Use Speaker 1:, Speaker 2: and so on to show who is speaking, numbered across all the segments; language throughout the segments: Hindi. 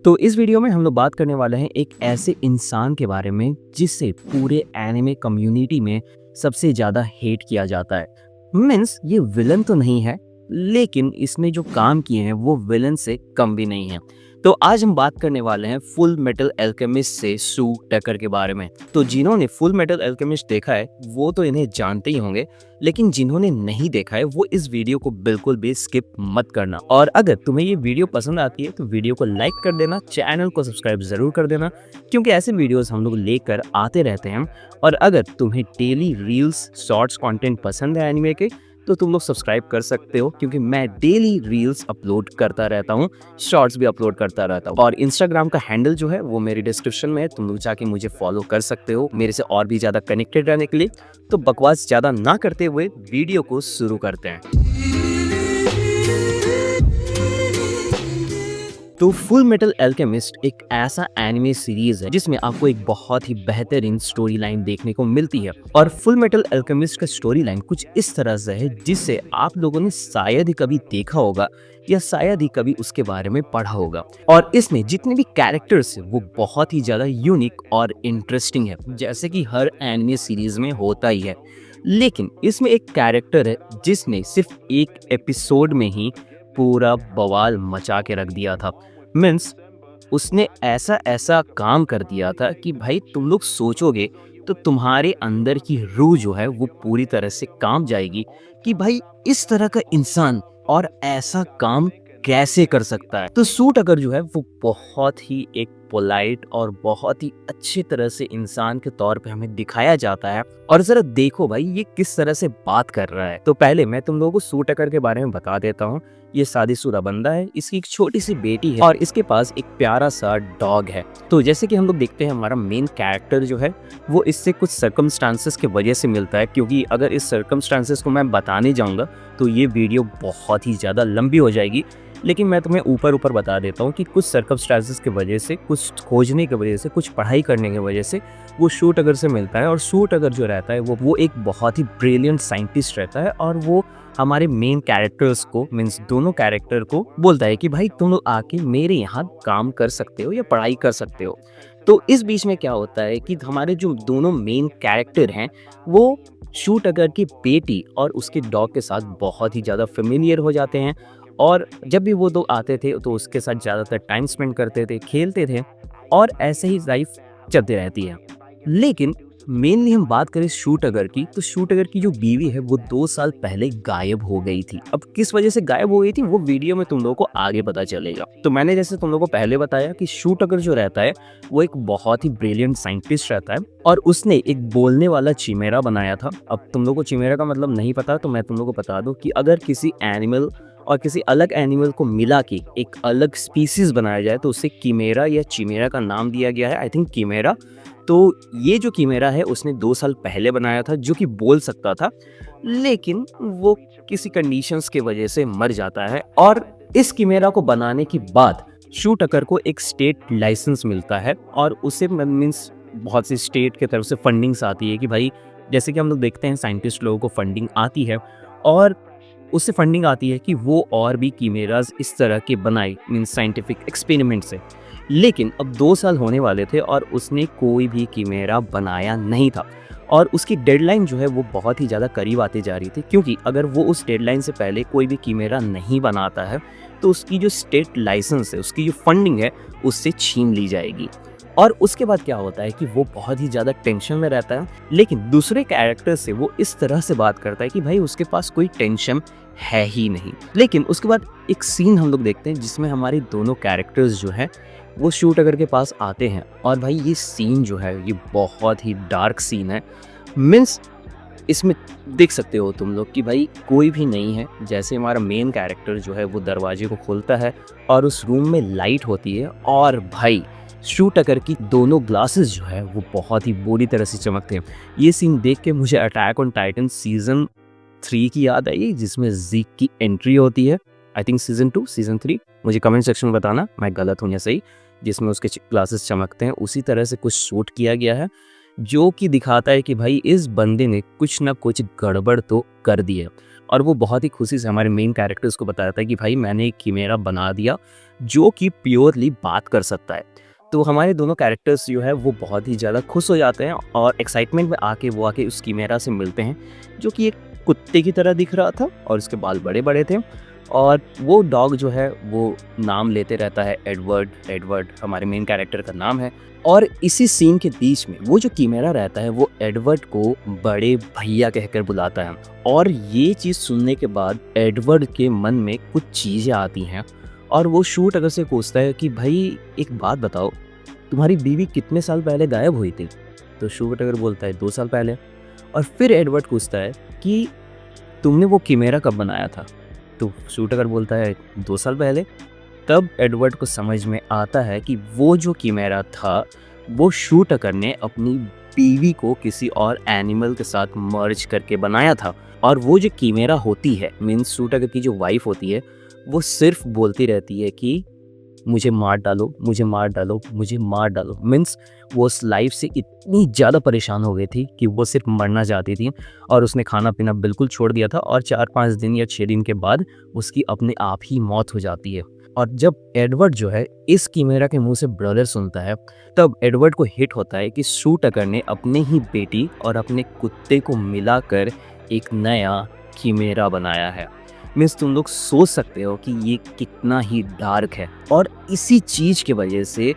Speaker 1: तो इस वीडियो में हम लोग बात करने वाले हैं एक ऐसे इंसान के बारे में जिससे पूरे एनिमे कम्युनिटी में सबसे ज़्यादा हेट किया जाता है। मीन्स ये विलन तो नहीं है, लेकिन इसने जो काम किए हैं वो विलन से कम भी नहीं है। तो आज हम बात करने वाले हैं फुल मेटल अल्केमिस्ट से सू टकर के बारे में। तो जिन्होंने फुल मेटल अल्केमिस्ट देखा है वो तो इन्हें जानते ही होंगे, लेकिन जिन्होंने नहीं देखा है वो इस वीडियो को बिल्कुल भी स्किप मत करना। और अगर तुम्हें ये वीडियो पसंद आती है तो वीडियो को लाइक कर देना, चैनल को सब्सक्राइब जरूर कर देना, क्योंकि ऐसे वीडियोस हम लोग लेकर आते रहते हैं। और अगर तुम्हें डेली रील्स शॉर्ट्स कंटेंट पसंद है एनिमे के, तो तुम लोग सब्सक्राइब कर सकते हो, क्योंकि मैं डेली रील्स अपलोड करता रहता हूँ, शॉर्ट्स भी अपलोड करता रहता हूँ। और इंस्टाग्राम का हैंडल जो है वो मेरी डिस्क्रिप्शन में है, तुम लोग जाके मुझे फॉलो कर सकते हो मेरे से और भी ज़्यादा कनेक्टेड रहने के लिए। तो बकवास ज़्यादा ना करते हुए वीडियो को शुरू करते हैं। तो फुल मेटल अल्केमिस्ट एक ऐसा एनिमे सीरीज है जिसमें आपको एक बहुत ही बेहतरीन स्टोरी लाइन देखने को मिलती है। और फुल मेटल अल्केमिस्ट का स्टोरी लाइन कुछ इस तरह से है जिससे आप लोगों ने शायद ही कभी देखा होगा या शायद ही कभी उसके बारे में पढ़ा होगा। और इसमें जितने भी कैरेक्टर्स है वो बहुत ही ज्यादा यूनिक और इंटरेस्टिंग है, जैसे कि हर एनिमे सीरीज में होता ही है। लेकिन इसमें एक कैरेक्टर है जिसने सिर्फ एक एपिसोड में ही पूरा बवाल मचा के रख दिया था। मीन्स उसने ऐसा ऐसा काम कर दिया था कि भाई तुम लोग सोचोगे तो तुम्हारे अंदर की रूह जो है वो पूरी तरह से काम जाएगी कि भाई इस तरह का इंसान और ऐसा काम कैसे कर सकता है। तो सू टकर जो है वो बहुत ही एक पोलाइट और बहुत ही अच्छी तरह से इंसान के तौर पे हमें दिखाया जाता है। और जरा देखो भाई ये किस तरह से बात कर रहा है। तो पहले मैं तुम लोगों को सू टकर के बारे में बता देता हूँ। ये शादीशुदा बंदा है, इसकी एक छोटी सी बेटी है और इसके पास एक प्यारा सा डॉग है। तो जैसे कि हम लोग देखते हैं हमारा मेन कैरेक्टर जो है वो इससे कुछ सर्कमस्टांसेस के वजह से मिलता है, क्योंकि अगर इस सर्कमस्टांसेस को मैं बताने जाऊंगा तो ये वीडियो बहुत ही ज़्यादा लंबी हो जाएगी। लेकिन मैं तुम्हें ऊपर ऊपर बता देता हूँ कि कुछ सर्कमस्टांसेस की वजह से, कुछ खोजने की वजह से, कुछ पढ़ाई करने की वजह से वो सू टकर से मिलता है। और सू टकर जो रहता है वो एक बहुत ही ब्रिलियंट साइंटिस्ट रहता है और वो हमारे मेन कैरेक्टर्स को, मीन्स दोनों कैरेक्टर को बोलता है कि भाई तुम लोग आके मेरे यहाँ काम कर सकते हो या पढ़ाई कर सकते हो। तो इस बीच में क्या होता है कि हमारे जो दोनों मेन कैरेक्टर हैं वो सू टकर की बेटी और उसके डॉग के साथ बहुत ही ज़्यादा फेमिलियर हो जाते हैं। और जब भी वो दो आते थे तो उसके साथ ज़्यादातर टाइम स्पेंड करते थे, खेलते थे और ऐसे ही लाइफ चलती रहती है। लेकिन मेनली हम बात करें सू टकर की, तो सू टकर की जो बीवी है वो 2 साल पहले गायब हो गई थी। अब किस वजह से गायब हो गई थी वो वीडियो में तुम लोगों को आगे पता चलेगा। तो मैंने जैसे तुम लोगों को पहले बताया कि सू टकर जो रहता है वो एक बहुत ही ब्रिलियंट साइंटिस्ट रहता है और उसने एक बोलने वाला चिमेरा बनाया था। अब तुम लोगों को चिमेरा का मतलब नहीं पता तो मैं तुम लोगों को बता दूं कि अगर किसी एनिमल और किसी अलग एनिमल को मिला के एक अलग स्पीसीज बनाया जाए तो उसे कीमेरा या चिमेरा का नाम दिया गया है, आई थिंक कीमेरा। तो ये जो कीमेरा है उसने 2 साल पहले बनाया था, जो कि बोल सकता था, लेकिन वो किसी कंडीशंस के वजह से मर जाता है। और इस कीमेरा को बनाने के बाद सू टकर को एक स्टेट लाइसेंस मिलता है और उसे मीन्स बहुत सी स्टेट की तरफ से फंडिंग्स आती है कि भाई जैसे कि हम लोग देखते हैं साइंटिस्ट लोगों को फंडिंग आती है और उससे फंडिंग आती है कि वो और भी कीमेराज इस तरह के बनाए, मीन्स साइंटिफिक एक्सपेरिमेंट से। लेकिन अब 2 साल होने वाले थे और उसने कोई भी कीमेरा बनाया नहीं था और उसकी डेडलाइन जो है वो बहुत ही ज़्यादा करीब आती जा रही थी, क्योंकि अगर वो उस डेडलाइन से पहले कोई भी कीमेरा नहीं बनाता है तो उसकी जो स्टेट लाइसेंस है, उसकी जो फंडिंग है, उससे छीन ली जाएगी। और उसके बाद क्या होता है कि वो बहुत ही ज़्यादा टेंशन में रहता है, लेकिन दूसरे कैरेक्टर से वो इस तरह से बात करता है कि भाई उसके पास कोई टेंशन है ही नहीं। लेकिन उसके बाद एक सीन हम लोग देखते हैं जिसमें हमारे दोनों कैरेक्टर्स जो हैं वो सू टकर के पास आते हैं। और भाई ये सीन जो है ये बहुत ही डार्क सीन है। मीन्स इसमें देख सकते हो तुम लोग कि भाई कोई भी नहीं है। जैसे हमारा मेन कैरेक्टर जो है वो दरवाजे को खोलता है और उस रूम में लाइट होती है और भाई सू टकर की दोनों ग्लासेस जो है वो बहुत ही बुरी तरह से चमकते हैं। ये सीन देख के मुझे अटैक ऑन टाइटन सीजन 3 की याद आई, जिसमें ज़ीक की एंट्री होती है। आई थिंक सीजन 2, सीजन 3, मुझे कमेंट सेक्शन में बताना मैं गलत हूँ या सही। जिसमें उसके ग्लासेस चमकते हैं उसी तरह से कुछ शूट किया गया है, जो कि दिखाता है कि भाई इस बंदे ने कुछ ना कुछ गड़बड़ तो कर दी है। और वो बहुत ही खुशी से हमारे मेन कैरेक्टर्स को बताता है कि भाई मैंने एक कीमेरा बना दिया जो कि प्योरली बात कर सकता है। तो हमारे दोनों कैरेक्टर्स जो है वो बहुत ही ज़्यादा खुश हो जाते हैं और एक्साइटमेंट में आके वो आके उस कीमेरा से मिलते हैं जो कि एक कुत्ते की तरह दिख रहा था और उसके बाल बड़े बड़े थे। और वो डॉग जो है वो नाम लेते रहता है एडवर्ड। एडवर्ड हमारे मेन कैरेक्टर का नाम है। और इसी सीन के बीच में वो जो कीमेरा रहता है वो एडवर्ड को बड़े भैया कहकर बुलाता है। और ये चीज़ सुनने के बाद एडवर्ड के मन में कुछ चीज़ें आती हैं और वो शूट अगर से पूछता है कि भाई एक बात बताओ, तुम्हारी बीवी कितने साल पहले गायब हुई थी? तो शूट अगर बोलता है 2 साल पहले। और फिर एडवर्ड पूछता है कि तुमने वो कीमेरा कब बनाया था? तो शूट अगर बोलता है 2 साल पहले। तब एडवर्ड को समझ में आता है कि वो जो कीमेरा था वो शूटकर ने अपनी बीवी को किसी और एनिमल के साथ मर्ज करके बनाया था। और वो जो कीमेरा होती है मीन्स शूटकर की जो वाइफ होती है वो सिर्फ बोलती रहती है कि मुझे मार डालो, मुझे मार डालो, मुझे मार डालो। मीन्स वो उस लाइफ से इतनी ज़्यादा परेशान हो गई थी कि वो सिर्फ मरना चाहती थी और उसने खाना पीना बिल्कुल छोड़ दिया था और 4-5 दिन या 6 दिन के बाद उसकी अपने आप ही मौत हो जाती है। और जब एडवर्ड जो है इस कीमेरा के मुंह से ब्रदर सुनता है तब एडवर्ड को हिट होता है कि शूटकर ने अपने ही बेटी और अपने कुत्ते को मिलाकर एक नया कीमेरा बनाया है। मीन्स तुम लोग सोच सकते हो कि ये कितना ही डार्क है। और इसी चीज़ की वजह से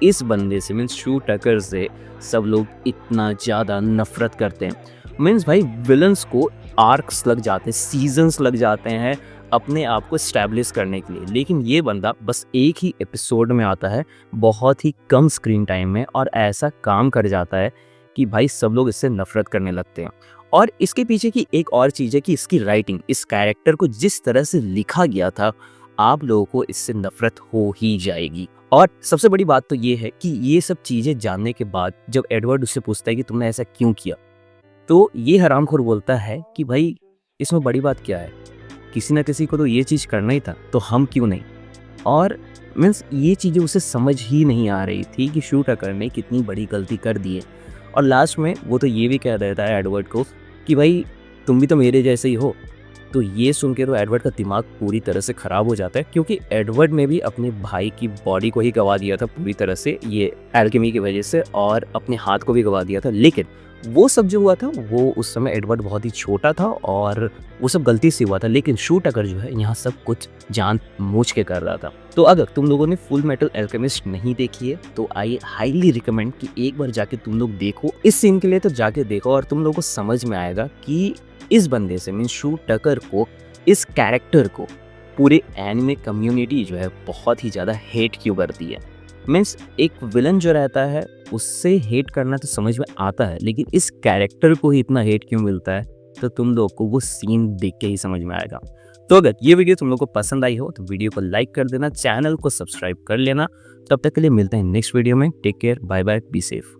Speaker 1: इस बंदे से मीन्स शूटकर से सब लोग इतना ज़्यादा नफरत करते हैं। मीन्स भाई विलन्स को आर्क्स लग जाते हैं, सीजन्स लग जाते हैं अपने आप को स्टैब्लिश करने के लिए। लेकिन ये बंदा बस एक ही एपिसोड में आता है, बहुत ही कम स्क्रीन टाइम में, और ऐसा काम कर जाता है कि भाई सब लोग इससे नफरत करने लगते हैं। और इसके पीछे की एक और चीज़ है कि इसकी राइटिंग, इस कैरेक्टर को जिस तरह से लिखा गया था आप लोगों को इससे नफरत हो ही जाएगी। और सबसे बड़ी बात तो ये है कि ये सब चीज़ें जानने के बाद जब एडवर्ड उससे पूछता है कि तुमने ऐसा क्यों किया, तो ये हरामखोर बोलता है कि भाई इसमें बड़ी बात क्या है, किसी ना किसी को तो ये चीज़ करना ही था, तो हम क्यों नहीं। और मीन्स ये चीज़ें उसे समझ ही नहीं आ रही थी कि शूटकर ने कितनी बड़ी गलती कर दी है। और लास्ट में वो तो ये भी कह देता है एडवर्ड को कि भाई तुम भी तो मेरे जैसे ही हो। तो ये सुन के तो एडवर्ड का दिमाग पूरी तरह से ख़राब हो जाता है, क्योंकि एडवर्ड ने भी अपने भाई की बॉडी को ही गंवा दिया था पूरी तरह से ये एल्केमी की वजह से, और अपने हाथ को भी गंवा दिया था। लेकिन वो सब जो हुआ था वो उस समय एडवर्ड बहुत ही छोटा था और वो सब गलती से हुआ था। लेकिन शूटकर जो है यहाँ सब कुछ जानबूझ के कर रहा था। तो अगर तुम लोगों ने फुल मेटल अल्केमिस्ट नहीं देखी है तो आई हाईली रिकमेंड कि एक बार जाके तुम लोग देखो। इस सीन के लिए तो जाके देखो और तुम लोगों को समझ में आएगा कि इस बंदे से मीन शूटकर को, इस कैरेक्टर को पूरे एनिमे कम्युनिटी जो है बहुत ही ज़्यादा हेट क्यों करती है। मीन्स एक विलन जो रहता है उससे हेट करना तो समझ में आता है, लेकिन इस कैरेक्टर को ही इतना हेट क्यों मिलता है तो तुम लोग को वो सीन देख के ही समझ में आएगा। तो अगर ये वीडियो तुम लोग को पसंद आई हो तो वीडियो को लाइक कर देना, चैनल को सब्सक्राइब कर लेना। तब तक के लिए मिलते हैं नेक्स्ट वीडियो में। Take care, bye bye, be safe.